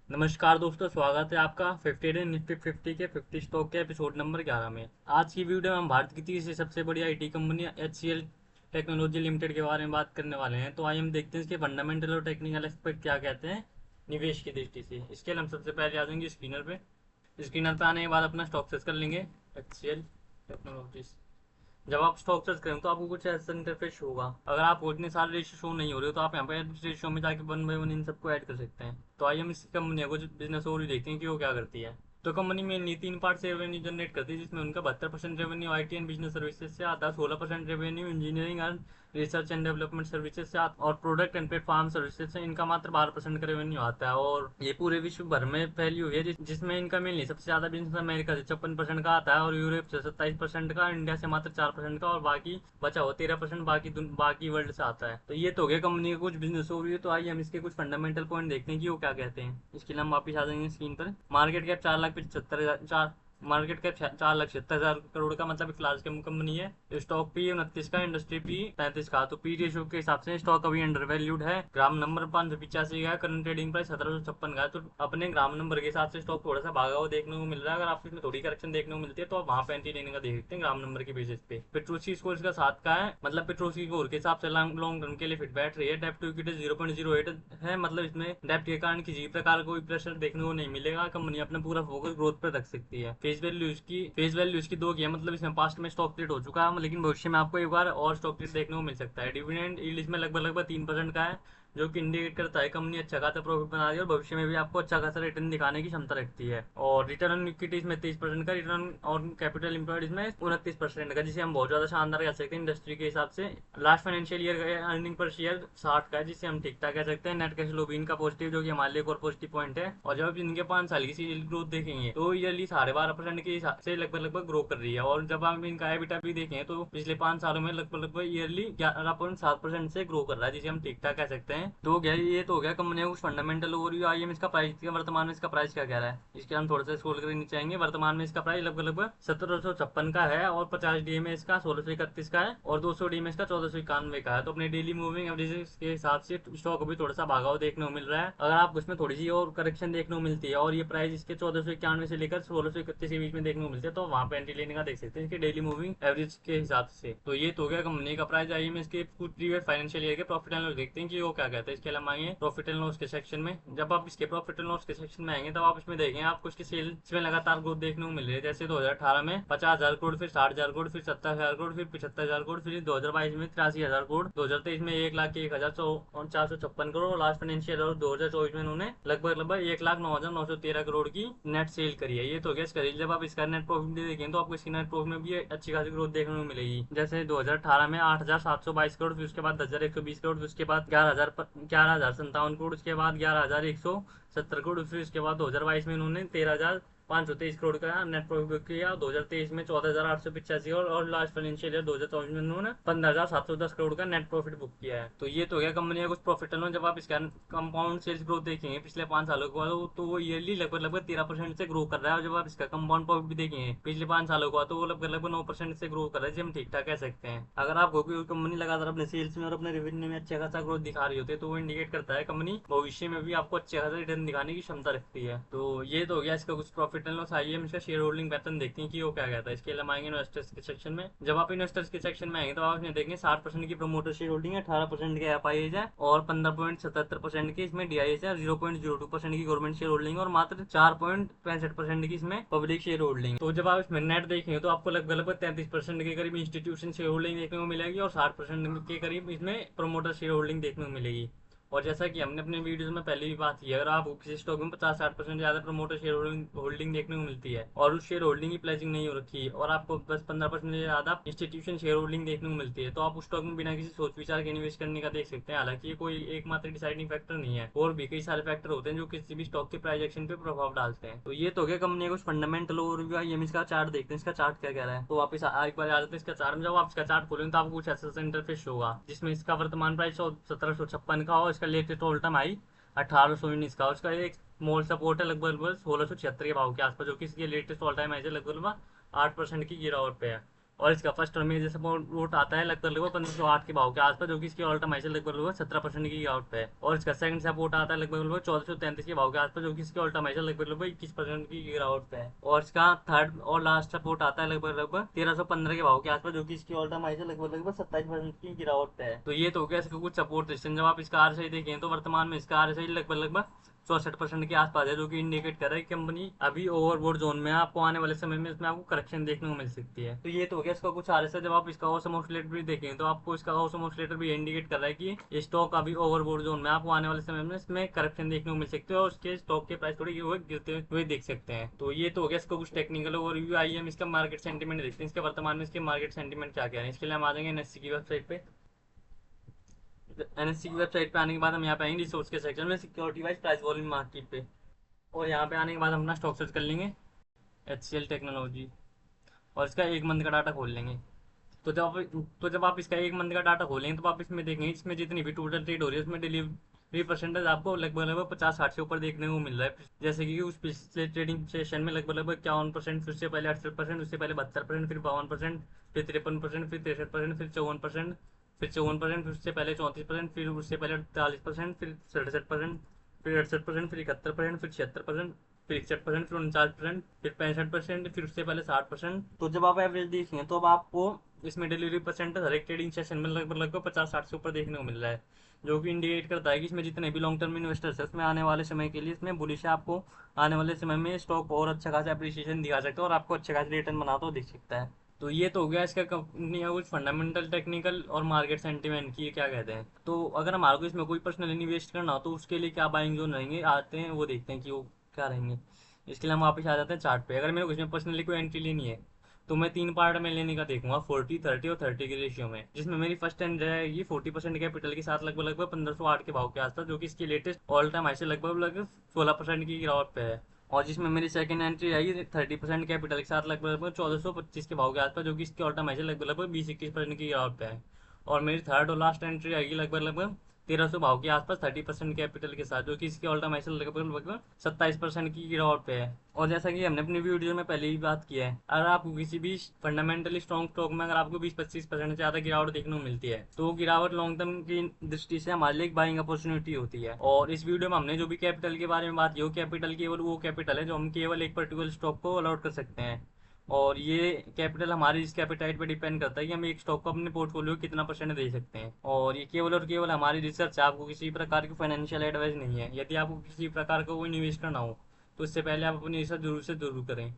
नमस्कार दोस्तों, स्वागत है आपका 50 डे निफ्टी 50 के 50 स्टॉक के एपिसोड नंबर 11 में। आज की वीडियो में हम भारत की तीसरी सबसे बड़ी IT company HCL technology limited के बारे में बात करने वाले हैं। तो आइए हम देखते हैं इसके फंडामेंटल और टेक्निकल एस्पेक्ट क्या कहते हैं निवेश की दृष्टि से। इसके लिए हम सबसे पहले आ जाएंगे स्क्रीनर पे आने के बाद अपना स्टॉक सर्च कर लेंगे HCL टेक्नोलॉजीज। जब आप स्टॉक सर्च करें तो आपको कुछ ऐसा इंटरफेस होगा। अगर आपको इतने सारे रेशियो शो नहीं हो रहे हो तो आप यहाँ पे रेशियो में जाके वन बाय वन इन सबको ऐड कर सकते हैं। तो आइए हम इस कंपनी को बिजनेस ओवरव्यू देखते हैं कि वो क्या करती है। तो कंपनी मेनली तीन पार्ट से रेवेन्यू जनरेट करती है, जिसमें उनका 72% revenue IT and business services से आता है, 16% revenue engineering and research and development services से आता और प्रोडक्ट एंड प्लेटफॉर्म सर्विसेज से इनका मात्र 12% का रेवेन्यू आता है। और ये पूरे विश्व भर में फैली हुई है, जिसमें इनका मेनली सबसे ज्यादा बिजनेस अमेरिका से 56% का आता है और यूरोप से 27% का, इंडिया से मात्र 4% का और बाकी बचा हुआ 13% बाकी वर्ल्ड से आता है। तो ये तो हो गया कंपनी का कुछ बिजनेस ओवरव्यू। तो आइए हम इसके कुछ फंडामेंटल पॉइंट देखते हैं कि वो क्या कहते हैं। इसके लिए हम वापिस आ जाएंगे स्क्रीन पर। Market cap 4,75,000 market cap 4,76,000 crore का, मतलब एक लार्ज कैप कंपनी है। स्टॉक पी 29 का, इंडस्ट्री पी 35 का। तो पी रेशियो के हिसाब से स्टॉक अभी अंडर वैल्यूड है। ग्राम नंबर 585 का है, करंट ट्रेडिंग प्राइस 1756 का है। तो अपने ग्राम नंबर के हिसाब से स्टॉक थोड़ा सा भागा हुआ देखने को मिल रहा है। अगर आपको इसमें थोड़ी करेक्शन देखने को मिलती है तो आप वहां पे एंट्री लेने का देख सकते हैं ग्राम नंबर के बेसिस पे। पेट्रोसी स्कोर इसका 7 का है, मतलब पेट्रोसी स्कोर के हिसाब से लॉन्ग टर्म के लिए फिट बैठ रही है। डेप्ट टू इक्विटी 0.08 है, मतलब इसमें डेप्ट के कारण किसी प्रकार कोई प्रेशर देखने को नहीं मिलेगा। कंपनी अपना पूरा फोकस ग्रोथ पर रख सकती है। फेस वैल्यू इसकी 2 की है, मतलब इसमें पास्ट में स्टॉक ट्रेड हो चुका है, लेकिन भविष्य में आपको एक बार और स्टॉक ट्रेड देखने को मिल सकता है। डिविडेंड यील्ड इसमें लगभग 3% का है, जो कि इंडिकेट करता है कंपनी अच्छा खासा प्रॉफिट बना रही है और भविष्य में भी आपको अच्छा खासा रिटर्न दिखाने की क्षमता रखती है। और रिटर्न ऑन इक्विटी इसमें 23% का, रिटर्न ऑन कैपिटल एम्प्लॉयड इसमें 29% का, जिसे हम बहुत ज्यादा शानदार कह सकते हैं इंडस्ट्री के हिसाब से। लास्ट फाइनेंशियल ईयर का अर्निंग पर शेयर 60 का है, जिसे हम ठीक ठाक कह सकते हैं। नेट कैश फ्लो भी इनका पॉजिटिव, जो कि हमारे लिए एक और पॉजिटिव पॉइंट है। और जब इनके 5 साल की सीरियल ग्रोथ देखेंगे तो ईयरली 12.5% के हिसाब से लगभग ग्रो कर रही है। और जब हम इनका एबिटा भी देखें तो पिछले 5 सालों में लगभग ईयरली 11.7% से ग्रो कर रहा है, जिसे हम ठीक ठाक कह सकते हैं। तो गया ये तो हो गया कंपनी का कुछ फंडामेंटल ओवरव्यू। आइए हम इसका प्राइस, वर्तमान में इसका प्राइस क्या कह रहा है, इसके हम थोड़ा सा स्क्रॉल करके नीचे आएंगे। वर्तमान में इसका प्राइस लगभग 1756 का है और 50 डी में इसका 1631 का है और 200 डी में इसका 1491 का है। तो अपने डेली मूविंग एवरेज के हिसाब से स्टॉक अभी थोड़ा सा भागा हुआ देखने को मिल रहा है। अगर आपको इसमें थोड़ी सी और करेक्शन देखने को मिलती है और ये प्राइस इसके 1491 से लेकर 1631 के बीच में देखने को मिलती है, तो वहां पे एंट्री लेने का देख सकते हैं इसके डेली मूविंग एवरेज के हिसाब से। तो ये तो हो गया कंपनी का प्राइस। आइए में इसके कुछ प्रीवियस फाइनेंशियल ईयर के प्रॉफिट एंड लॉस देखते हैं कि वो क्या कहते हैं। इसके अलावा आएंगे प्रॉफिट एंड लॉस के सेक्शन में। जब आप इसके प्रॉफिट एंड लॉस के सेक्शन में आएंगे तब आप इसमें देखेंगे आपको इसकी सेल्स में लगातार ग्रोथ देखने को मिल रही है। जैसे 2018 में 50,000 करोड़, फिर 60,000 करोड़, फिर 70,000 करोड़, फिर 75,000 करोड़, फिर 2022 में 83,000 करोड़, 2023 में 1,01,456 करोड़ और लास्ट फाइनेंशियल ईयर 2024 में उन्होंने लगभग 1,09,913 करोड़ की नेट सेल करी है। ये तो गैस करिए। जब आप इसका नेट प्रॉफिट देखेंगे तो आपको इसकी नेट प्रॉफिट में भी अच्छी खासी ग्रोथ देखने को मिलेगी। जैसे 2018 में 8,722 करोड़, फिर उसके बाद 10,120 करोड़, फिर उसके बाद 11,57 करोड़, उसके बाद 11,170 करोड़, फिर उसके बाद 2022 में उन्होंने 13,523 करोड़ का नेट प्रॉफिट किया। 2023 में 14,885 करोड़ और लास्ट फाइनेंशियल ईयर 2024 में उन्होंने 15,710 करोड़ का नेट प्रॉफिट बुक किया है। तो ये तो गया कंपनी का कुछ प्रॉफिट एंड लॉस। जब आप इसका कंपाउंड सेल्स ग्रोथ देखेंगे पिछले 5 सालों का, तो वो ईयरली लगभग 13% से ग्रो कर रहा है। और जब आप इसका कंपाउंड प्रॉफिट भी देखेंगे पिछले 5 सालों का, तो वो लगभग 9% से ग्रो कर रहा है, जिसे हम ठीक ठाक कह सकते हैं। अगर आपको कोई कंपनी लगातार अपने सेल्स में और अपने रेवेन्यू में अच्छा खासा ग्रोथ दिखा रही होती है तो वो इंडिकेट करता है कंपनी भविष्य में भी आपको अच्छा खासा रिटर्न दिखाने की क्षमता रखती है। तो ये तो हो गया इसका कुछ प्रॉफिट एंड लॉस। आइए हम इसका शेयर होल्डिंग पैटर्न देखते हैं कि वो क्या कहता है। इसके अलावा आएंगे इन्वेस्टर्स के सेक्शन में। जब आप इन्वेस्टर्स के सेक्शन में आएंगे तो आप इसमें देखेंगे 60% की प्रमोटर शेयर होल्डिंग है, 18% के एफआईएज है और 15.77% की इसमें डीआईएस है, 0.02% की गवर्नमेंट शेयर होल्डिंग और मात्र 4.65% की इसमें पब्लिक शेयर होल्डिंग। तो जब आप इसमें नेट देखेंगे तो आपको लगभग 33% के करीब इंस्टीट्यूशन शेयर होल्डिंग देखने को मिलेगी और 60% के करीब इसमें प्रमोटर शेयर होल्डिंग देखने को मिलेगी। और जैसा कि हमने अपने वीडियोस में पहले भी बात की, अगर आप किसी स्टॉक में 50-60% ज्यादा प्रमोटर शेयर होल्डिंग देखने को मिलती है और उस शेयर होल्डिंग की प्लेजिंग नहीं हो रखी है और आपको बस 15% से ज्यादा इंस्टीट्यूशन शेयर होल्डिंग देखने को मिलती है, तो आप उस स्टॉक में बिना किसी सोच विचार के निवेश करने का देख सकते हैं। हालांकि ये कोई एकमात्र डिसाइडिंग फैक्टर नहीं है, और भी कई सारे फैक्टर होते हैं जो किसी भी स्टॉक के प्राइस एक्शन पे प्रभाव डालते हैं। तो ये तो क्या कंपनी कुछ फंडामेंटल ओवरव्यू है। इसका चार्ट देखते हैं, इसका चार्ट क्या कह रहा है। तो वापस एक बार आ जाते हैं इसका चार्ट में। जब आप इसका चार्ट खोलेंगे तो आपको कुछ ऐसा इंटरफेस होगा जिसमें इसका वर्तमान प्राइस 1756 का और इसका लेटेस्ट ऑल टाइम हाई 1819 का। उसका एक स्मॉल सपोर्ट है लगभग 1676 के भाव के आसपास, जो कि इसके लेटेस्ट ऑल टाइम हाई से लगभग 8% की गिरावट पे है। और इसका फर्स्ट और मेजर सपोर्ट आता है लगभग लगभग 1508 के भाव के आसपास, जो कि इसकी ऑल टाइम हाई से लगभग लगभग 17% की गिरावट पे है। और इसका सेकंड सपोर्ट आता है लगभग लगभग 1433 के भाव के आसपास, जो कि इसकी ऑल टाइम हाई से लगभग लगभग 21% की गिरावट पे है। और इसका थर्ड और लास्ट सपोर्ट आता है लगभग लगभग 1315 के भाव के आसपास, जो कि इसकी ऑल टाइम हाई से लगभग लगभग 27% की गिरावट पे है। तो ये तो हो गया इसका कुछ सपोर्ट रेजिस्टेंस। जब आप इसका RSI देखें तो वर्तमान में इसका RSI लगभग लगभग 64% के आसपास है, जो कि इंडिकेट कर रहा है कि कंपनी अभी ओवरबोर्ड जोन में है। आपको आने वाले समय में इसमें आपको करेक्शन देखने को मिल सकती है। तो ये तो हो गया इसका कुछ RSI। जब आप इसका ऑसम ऑसिलेटर भी देखें तो आपको इसका ऑसम ऑसिलेटर भी इंडिकेट कर रहा है कि ये स्टॉक अभी ओवरबोर्ड जोन में, आपको आने वाले समय में इसमें करेक्शन देखने को मिल सकते हैं और उसके स्टॉक के प्राइस थोड़ी गिरते हुए देख सकते हैं। तो ये तो हो गया इसका कुछ टेक्निकल ओवरव्यू। आइए हम इसका मार्केट सेंटीमेंट देखते हैं, इसके वर्तमान में इसके मार्केट सेंटीमेंट क्या क्या है। इसके लिए हम आ जाएंगे NSE की वेबसाइट पे। NSE की वेबसाइट पे आने के बाद हम यहाँ पे आएंगे रिसोर्स के सेक्शन में, security wise price volume market पे। और यहाँ पे आने के बाद हम अपना स्टॉक सर्च कर लेंगे HCL टेक्नोलॉजी, और इसका एक मंथ का डाटा खोल लेंगे। तो जब आप इसका एक मंथ का डाटा खोलेंगे तो आप इसमें देखेंगे इसमें जितनी भी टोटल ट्रेड हो रही है उसमें डिलीवरी परसेंटेज आपको लगभग लगभग 50-60 से ऊपर देखने को मिल रहा है। जैसे कि उस पिछले ट्रेडिंग सेशन में लगभग लगभग 51%, फिर उससे पहले 68%, उससे पहले 72%, फिर 52%, फिर 53%, फिर 63%, फिर 54%, फिर 54%, फिर उससे पहले 34%, फिर उससे पहले 43%, फिर 67%, फिर 68%, फिर 71%, फिर 76%, फिर 61%, फिर 49%, फिर 65%, फिर उससे पहले 60%। तो जब आप एवरेज देखेंगे तो अब आपको इसमें डिलीवरी परसेंटेज हर एक ट्रेडिंग सेशन में लगभग लगभग 50-60 से ऊपर देखने को मिल रहा है, जो कि इंडिकेट करता है कि इसमें जितने भी लॉन्ग टर्म इन्वेस्टर्स है उसमें आने वाले समय के लिए इसमें बुलिश है। आपको आने वाले समय में स्टॉक और अच्छा खासा अप्रिसिएशन दिखा सकता है और आपको अच्छे खासे रिटर्न बनाता हुआ दिख सकता है। तो ये तो हो गया इसका कंपनी का कुछ फंडामेंटल, टेक्निकल और मार्केट सेंटीमेंट की क्या कहते हैं। तो अगर हमारे को इसमें कोई पर्सनल इन्वेस्ट करना हो तो उसके लिए क्या बाइंग जोन रहेंगे आते हैं वो देखते हैं कि वो क्या रहेंगे। इसके लिए हम वापस आ जाते हैं चार्ट पे। अगर मेरे को इसमें पर्सनली कोई एंट्री लेनी है तो मैं 3 पार्ट में लेने का देखूंगा, 40, 30 और 30 के रेशियो में, जिसमें मेरी फर्स्ट एंड रहेगी 40% कैपिटल के साथ लगभग लगभग 1508 के भाव के आसपास, जो कि इसकी लेटेस्ट ऑल टाइम हाई से लगभग लगभग 16% की गिरावट पे है। और जिसमें मेरी सेकंड एंट्री आएगी 30% कैपिटल के साथ लगभग लगभग 1425 के भाव के आसपास, जो कि इसकी ऑल टाइम हाई से लगभग लगभग 20-21% की गिरावट पे है। और मेरी थर्ड और लास्ट एंट्री आएगी लगभग लगभग 1300 भाव के आसपास 30% कैपिटल के साथ, जो कि इसकी ऑल टाइम हाई से लगभग लगभग 27% की गिरावट पे है। और जैसा कि हमने अपनी वीडियो में पहले ही बात किया है, अगर आपको किसी भी फंडामेंटली स्ट्रॉन्ग स्टॉक में अगर आपको 20-25% से ज़्यादा गिरावट देखने को मिलती है तो वो गिरावट लॉन्ग टर्म की दृष्टि से हमारे लिए एक बाइंग अपॉर्चुनिटी होती है। और इस वीडियो में हमने जो भी कैपिटल के बारे में बात की, वो कैपिटल केवल वो कैपिटल है जो हम केवल एक पर्टिकुलर स्टॉक को अलॉट कर सकते हैं। और ये कैपिटल हमारी रिस्क एपेटाइट पे डिपेंड करता है कि हम एक स्टॉक को अपने पोर्टफोलियो कितना परसेंट दे सकते हैं। और ये केवल और केवल हमारी रिसर्च है, आपको किसी प्रकार की फाइनेंशियल एडवाइस नहीं है। यदि आपको किसी प्रकार का कोई निवेश करना हो तो इससे पहले आप अपनी रिसर्च जरूर से जरूर करें।